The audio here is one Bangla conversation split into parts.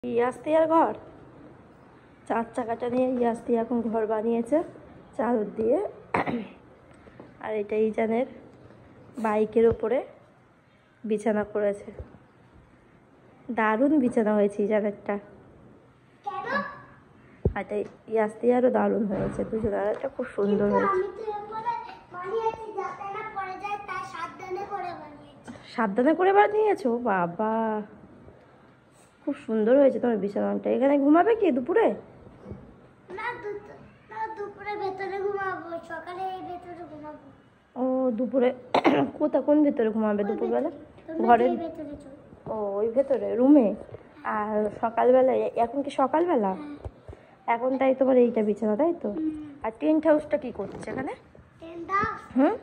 ইয়াস্তিয়ার ঘর, চার চাকাটা নিয়ে ইয়াস্তি এখন ঘর বানিয়েছে চাদর দিয়ে। আর এটা ইজানের বাইকের ওপরে বিছানা করেছে। দারুণ বিছানা হয়েছে ইজানেরটা। আর এটা ইয়াস্তিয়ারও দারুণ হয়েছে, দুজনের একটা খুব সুন্দর হয়েছে। সাবধানে করে বানিয়েছো বাবা, খুব সুন্দর হয়েছে তোমার বিছানাটা। এখানে ঘুমাবে কি দুপুরে? ও দুপুরে কোন ভেতরে ঘুমাবে দুপুরবেলা? ঘরের? ও ওই ভেতরে রুমে। আর সকালবেলা, এখন কি সকালবেলা? এখন তাই তোমার এইটা বিছানা, তাই তো? আর টেন্ট হাউসটা কি করছে এখানে? হুম,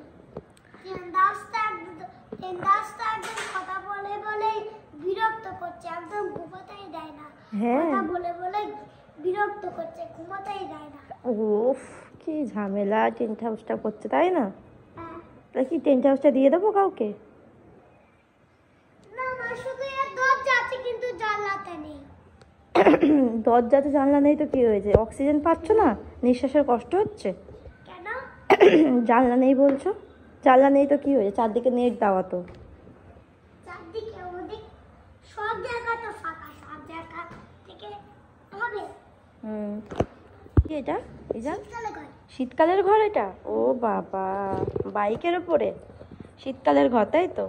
ওফ কি ঝামেলা, টেন্ট হাউসটা করছে তাই না? তাহলে কি টেন্ট হাউসটা দিয়ে দেবো কাউকে? দরজাতে জানলা নেই তো কি হয়েছে? অক্সিজেন পাচ্ছ না? নিঃশ্বাসের কষ্ট হচ্ছে? জানলা নেই বলছো, জানলা নেই তো কি হয়েছে? চারদিকে নেট দেওয়া তো। কি এটা? শীতকালের ঘর এটা? ও বাবা, বাইকের ওপরে শীতকালের ঘর তাই তো?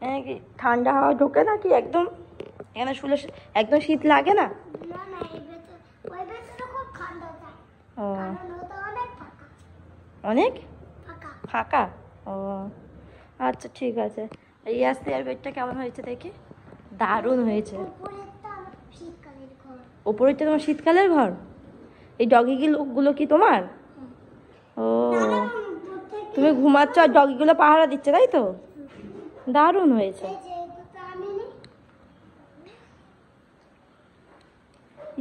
হ্যাঁ, কি ঠান্ডা হাওয়া ঢোকে নাকি একদম? এখানে শুলে একদম শীত লাগে না? ও অনেক ফাঁকা। ও আচ্ছা ঠিক আছে। ইয়াস্তিয়ার বেডটা কেমন হয়েছে দেখি? দারুণ হয়েছে। ওপরেরটা তোমার শীতকালের ঘর? এই ডগিগুলো কি তোমার? ও তুমি ঘুমাচ্ছ আর ডগিগুলো পাহারা দিচ্ছে তাই তো? দারুণ হয়েছে।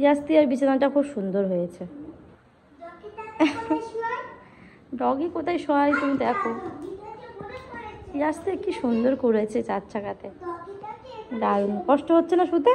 ইয়াস্তিয়ার বিছানাটা খুব সুন্দর হয়েছে। ডগি কোথায় শোয় তুমি দেখো। ইয়াস্তিয়া কি সুন্দর করেছে চার চাকাতে, দারুণ। কষ্ট হচ্ছে না শুতে?